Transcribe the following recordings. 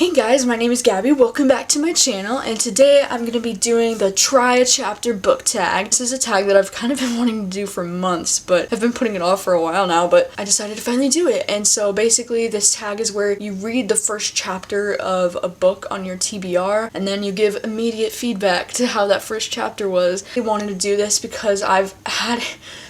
Hey guys, my name is Gabby, welcome back to my channel, and today I'm going to be doing the Try a Chapter book tag. This is a tag that I've kind of been wanting to do for months, but I've been putting it off for a while now, but I decided to finally do it. And so basically this tag is where you read the first chapter of a book on your TBR, and then you give immediate feedback to how that first chapter was. I wanted to do this because I've had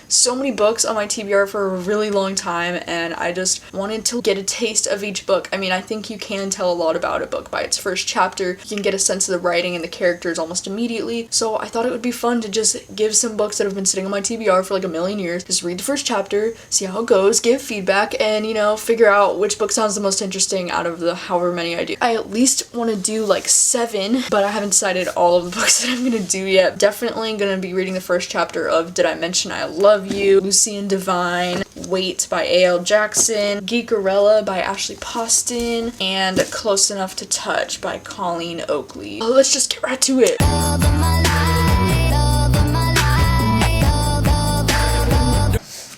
so many books on my TBR for a really long time, and I just wanted to get a taste of each book. I mean, I think you can tell a lot about a book by its first chapter. You can get a sense of the writing and the characters almost immediately, so I thought it would be fun to just give some books that have been sitting on my TBR for like a million years, just read the first chapter, see how it goes, give feedback, and figure out which book sounds the most interesting out of the however many I do. I at least want to do like 7, but I haven't decided all of the books that I'm gonna do yet. Definitely gonna be reading the first chapter of Did I Mention I Love You, Luc and Divine, Wait by A.L. Jackson, Geekerella by Ashley Poston, and Close Enough to Touch by Colleen Oakley. Let's just get right to it.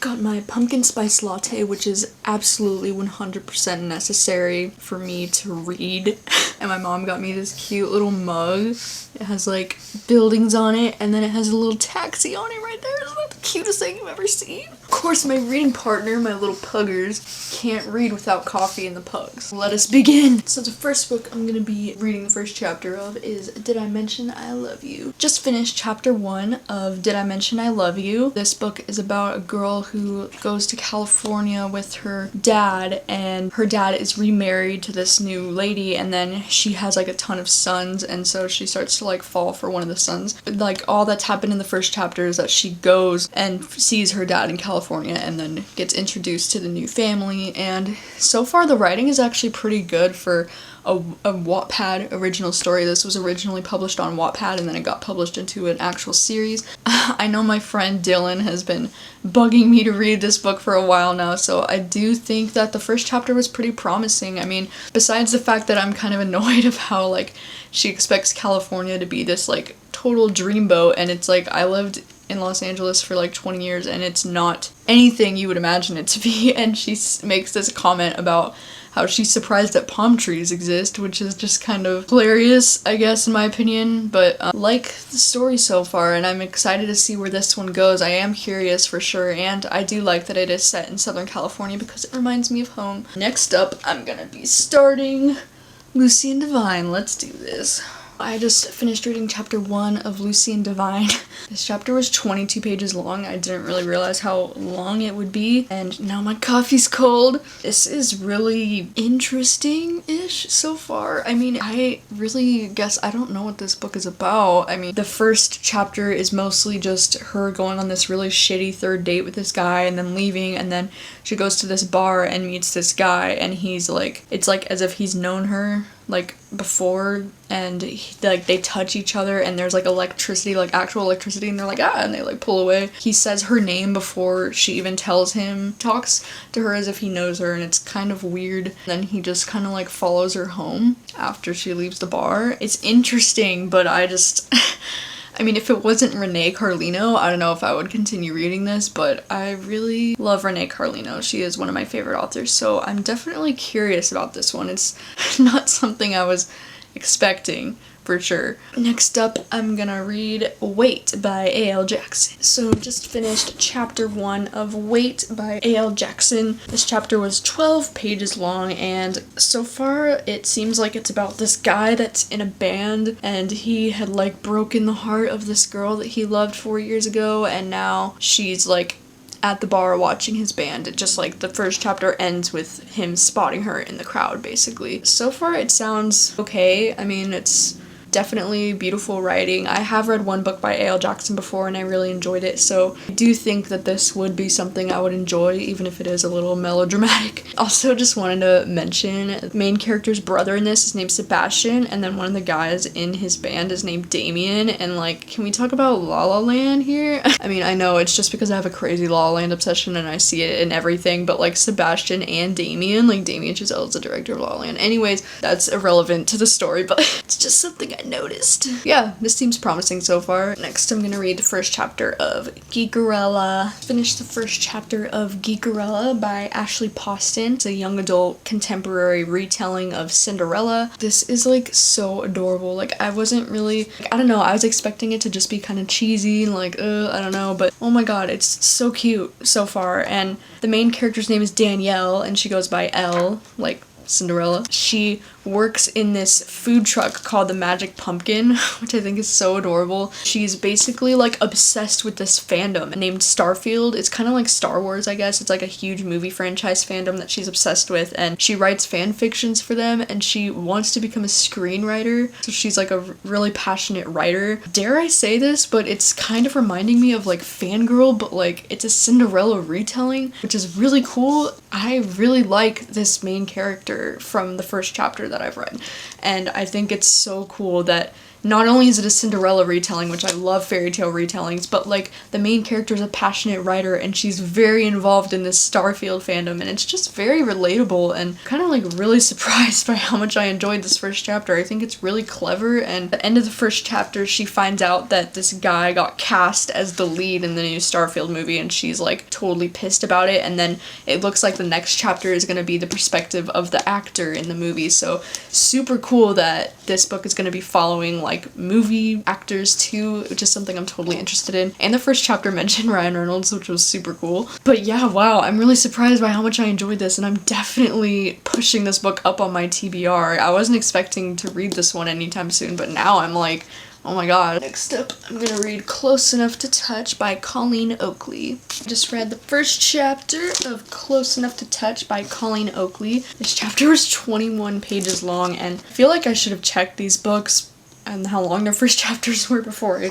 Got my pumpkin spice latte, which is absolutely 100% necessary for me to read. And my mom got me this cute little mug. It has like buildings on it, and then it has a little taxi on it right there. Isn't that the cutest thing you've ever seen? Of course, my reading partner, my little puggers, can't read without coffee in the pugs. Let us begin! So the first book I'm gonna be reading the first chapter of is Did I Mention I Love You? Just finished chapter 1 of Did I Mention I Love You? This book is about a girl who goes to California with her dad, and her dad is remarried to this new lady, and then she has like a ton of sons, and so she starts to like fall for one of the sons. Like all that's happened in the first chapter is that she goes and sees her dad in California and then gets introduced to the new family, and so far the writing is actually pretty good for a Wattpad original story. This was originally published on Wattpad and then it got published into an actual series. I know my friend Dylan has been bugging me to read this book for a while now, so I do think that the first chapter was pretty promising. I mean, besides the fact that I'm kind of annoyed of how like she expects California to be this like total dreamboat, and it's like I lived in Los Angeles for like 20 years and it's not anything you would imagine it to be, and she makes this comment about how she's surprised that palm trees exist, which is just kind of hilarious, I guess, in my opinion, but like the story so far, and I'm excited to see where this one goes. I am curious for sure, and I do like that it is set in Southern California because it reminds me of home. Next up, I'm gonna be starting Luc and Divine. Let's do this. I just finished reading chapter 1 of Luc and Divine. This chapter was 22 pages long. I didn't really realize how long it would be, and now my coffee's cold. This is really interesting-ish so far. I mean, I really guess I don't know what this book is about. I mean, the first chapter is mostly just her going on this really shitty third date with this guy and then leaving, and then she goes to this bar and meets this guy, and he's like, it's like as if he's known her like before, and like they touch each other and there's like electricity, like actual electricity, and they're like and they like pull away. He says her name before she even tells him, talks to her as if he knows her, and it's kind of weird. Then he just kind of like follows her home after she leaves the bar. It's interesting, but I just I mean, if it wasn't Renee Carlino, I don't know if I would continue reading this, but I really love Renee Carlino. She is one of my favorite authors, so I'm definitely curious about this one. It's not something I was expecting, for sure. Next up, I'm gonna read Wait by A.L. Jackson. So just finished chapter 1 of Wait by A.L. Jackson. This chapter was 12 pages long, and so far it seems like it's about this guy that's in a band, and he had like broken the heart of this girl that he loved 4 years ago, and now she's like at the bar watching his band. It just like the first chapter ends with him spotting her in the crowd, basically. So far it sounds okay. I mean, it's definitely beautiful writing. I have read one book by A.L. Jackson before and I really enjoyed it, so I do think that this would be something I would enjoy, even if it is a little melodramatic. Also, just wanted to mention the main character's brother in this is named Sebastian, and then one of the guys in his band is named Damien, and like, can we talk about La La Land here? I mean, I know it's just because I have a crazy La La Land obsession and I see it in everything, but like Sebastian and Damien, like Damien Chazelle is the director of La La Land. Anyways, that's irrelevant to the story, but it's just something I hadn't noticed. Yeah, this seems promising so far. Next, I'm gonna read the first chapter of Geekerella. Finished the first chapter of Geekerella by Ashley Poston. It's a young adult contemporary retelling of Cinderella. This is like so adorable. Like I wasn't really, I don't know, I was expecting it to just be kind of cheesy and like, I don't know, but oh my god, it's so cute so far. And the main character's name is Danielle and she goes by Elle, like Cinderella. She works in this food truck called the Magic Pumpkin, which I think is so adorable. She's basically like obsessed with this fandom named Starfield. It's kind of like Star Wars, I guess. It's like a huge movie franchise fandom that she's obsessed with, and she writes fan fictions for them, and she wants to become a screenwriter. So she's like a really passionate writer. Dare I say this, but it's kind of reminding me of like Fangirl, but like it's a Cinderella retelling, which is really cool. I really like this main character from the first chapter that I've read, and I think it's so cool that not only is it a Cinderella retelling, which I love fairy tale retellings, but like the main character is a passionate writer and she's very involved in this Starfield fandom, and it's just very relatable, and kind of like really surprised by how much I enjoyed this first chapter. I think it's really clever, and at the end of the first chapter she finds out that this guy got cast as the lead in the new Starfield movie, and she's like totally pissed about it, and then it looks like the next chapter is going to be the perspective of the actor in the movie. So super cool that this book is going to be following like movie actors too, which is something I'm totally interested in. And the first chapter mentioned Ryan Reynolds, which was super cool. But yeah, wow, I'm really surprised by how much I enjoyed this, and I'm definitely pushing this book up on my TBR. I wasn't expecting to read this one anytime soon, but now I'm like, oh my god. Next up, I'm gonna read Close Enough to Touch by Colleen Oakley. I just read the first chapter of Close Enough to Touch by Colleen Oakley. This chapter was 21 pages long, and I feel like I should have checked these books and how long their first chapters were before I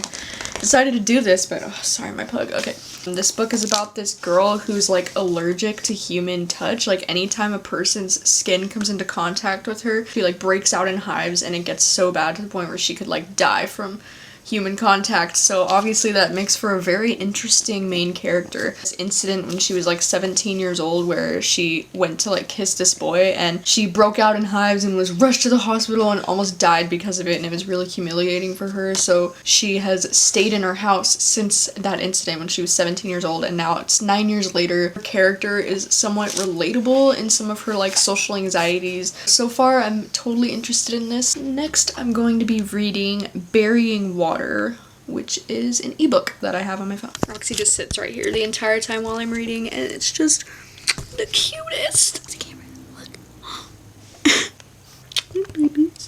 decided to do this, but oh, sorry, my pug. Okay. This book is about this girl who's like allergic to human touch. Like anytime a person's skin comes into contact with her, she like breaks out in hives, and it gets so bad to the point where she could like die from human contact. So obviously that makes for a very interesting main character. This incident when she was like 17 years old where she went to like kiss this boy and she broke out in hives and was rushed to the hospital and almost died because of it, and it was really humiliating for her. So she has stayed in her house since that incident when she was 17 years old, and now it's 9 years later. Her character is somewhat relatable in some of her like social anxieties. So far I'm totally interested in this. Next I'm going to be reading Burying Water, which is an ebook that I have on my phone. Roxy just sits right here the entire time while I'm reading, and it's just the cutest. Look, babies.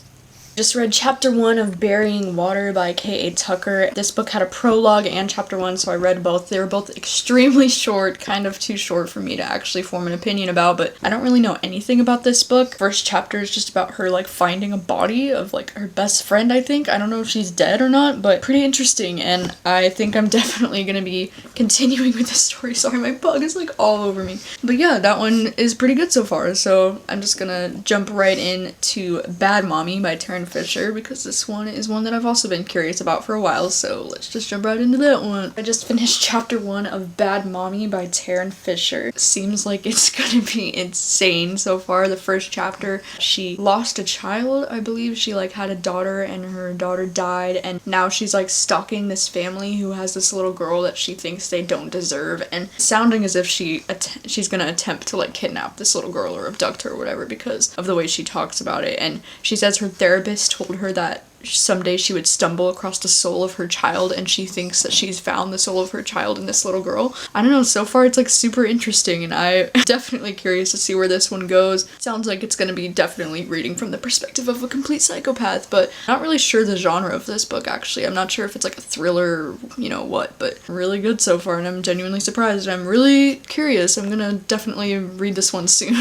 Just read chapter 1 of Burying Water by K.A. Tucker. This book had a prologue and chapter 1, so I read both. They were both extremely short, kind of too short for me to actually form an opinion about, but I don't really know anything about this book. First chapter is just about her like finding a body of like her best friend, I think. I don't know if she's dead or not, but pretty interesting, and I think I'm definitely gonna be continuing with this story. Sorry, my bug is like all over me. But yeah, that one is pretty good so far, so I'm just gonna jump right into Bad Mommy by Taryn Fisher, because this one is one that I've also been curious about for a while, so let's just jump right into that one. I just finished chapter 1 of Bad Mommy by Taryn Fisher. Seems like it's gonna be insane so far. The first chapter, she lost a child, I believe. She like had a daughter and her daughter died, and now she's like stalking this family who has this little girl that she thinks they don't deserve, and sounding as if she's gonna attempt to like kidnap this little girl or abduct her or whatever because of the way she talks about it. And she says her therapist told her that someday she would stumble across the soul of her child, and she thinks that she's found the soul of her child in this little girl. I don't know, so far it's like super interesting, and I'm definitely curious to see where this one goes. Sounds like it's gonna be definitely reading from the perspective of a complete psychopath, but I'm not really sure the genre of this book actually. I'm not sure if it's like a thriller or you know what, but really good so far, and I'm genuinely surprised. I'm really curious. I'm gonna definitely read this one soon.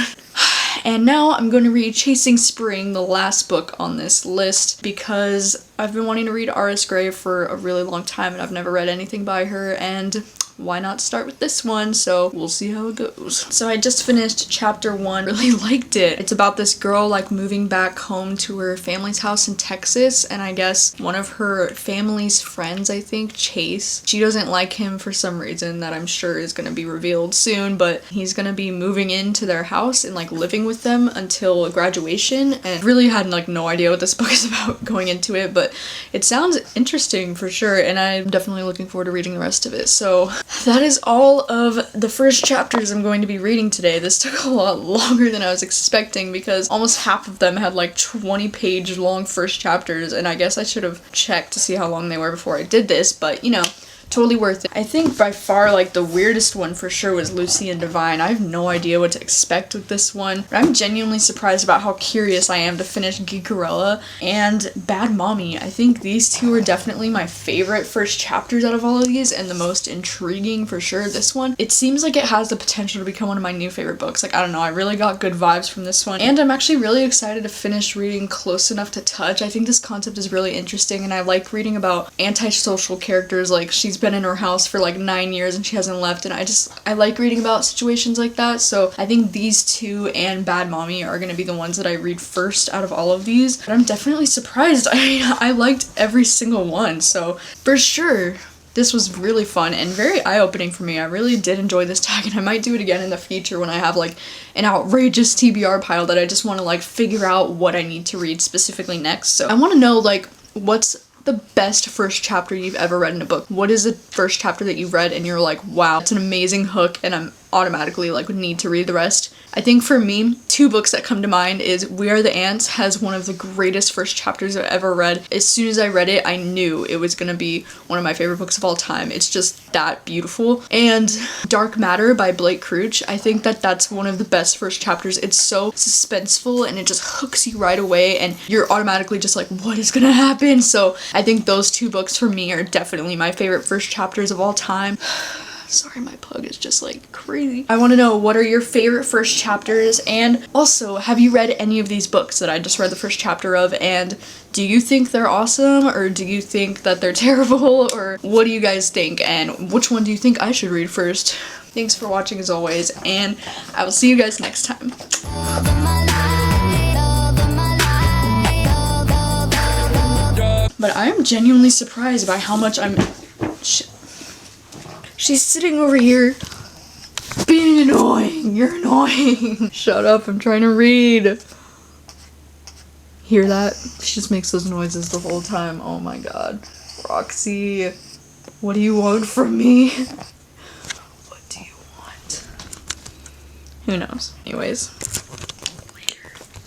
And now I'm going to read Chasing Spring, the last book on this list, because I've been wanting to read R.S. Gray for a really long time and I've never read anything by her, and why not start with this one? So we'll see how it goes. So I just finished chapter 1. Really liked it. It's about this girl like moving back home to her family's house in Texas, and I guess one of her family's friends, I think, Chase, she doesn't like him for some reason that I'm sure is gonna be revealed soon, but he's gonna be moving into their house and like living with them until graduation, and really had like no idea what this book is about going into it, but it sounds interesting for sure, and I'm definitely looking forward to reading the rest of it. So that is all of the first chapters I'm going to be reading today. This took a lot longer than I was expecting because almost half of them had like 20-page long first chapters, and I guess I should have checked to see how long they were before I did this, but you know, totally worth it. I think by far like the weirdest one for sure was Luc and Divine. I have no idea what to expect with this one, but I'm genuinely surprised about how curious I am to finish Geekerella and Bad Mommy. I think these two are definitely my favorite first chapters out of all of these and the most intriguing for sure. This one, it seems like it has the potential to become one of my new favorite books. Like, I don't know, I really got good vibes from this one, and I'm actually really excited to finish reading Close Enough to Touch. I think this concept is really interesting, and I like reading about antisocial characters. Like, she's been in her house for like 9 years and she hasn't left, and I like reading about situations like that. So I think these two and Bad Mommy are gonna be the ones that I read first out of all of these, but I'm definitely surprised. I liked every single one, so for sure this was really fun and very eye-opening for me. I really did enjoy this tag, and I might do it again in the future when I have like an outrageous TBR pile that I just want to like figure out what I need to read specifically next. So I want to know like what's the best first chapter you've ever read in a book. What is the first chapter that you've read and you're like, wow, it's an amazing hook, and I'm automatically like need to read the rest? I think for me, 2 books that come to mind is We Are the Ants has one of the greatest first chapters I've ever read. As soon as I read it, I knew it was gonna be one of my favorite books of all time. It's just that beautiful. And Dark Matter by Blake Crouch, I think that that's one of the best first chapters. It's so suspenseful and it just hooks you right away, and you're automatically just like, what is gonna happen? So I think those 2 books for me are definitely my favorite first chapters of all time. Sorry, my pug is just like crazy. I want to know, what are your favorite first chapters? And also, have you read any of these books that I just read the first chapter of, and do you think they're awesome, or do you think that they're terrible, or what do you guys think, and which one do you think I should read first? Thanks for watching as always, and I will see you guys next time. But I am genuinely surprised by how much I'm... She's sitting over here being annoying. You're annoying. Shut up, I'm trying to read. Hear that? She just makes those noises the whole time. Oh my god. Roxy, what do you want from me? What do you want? Who knows? Anyways.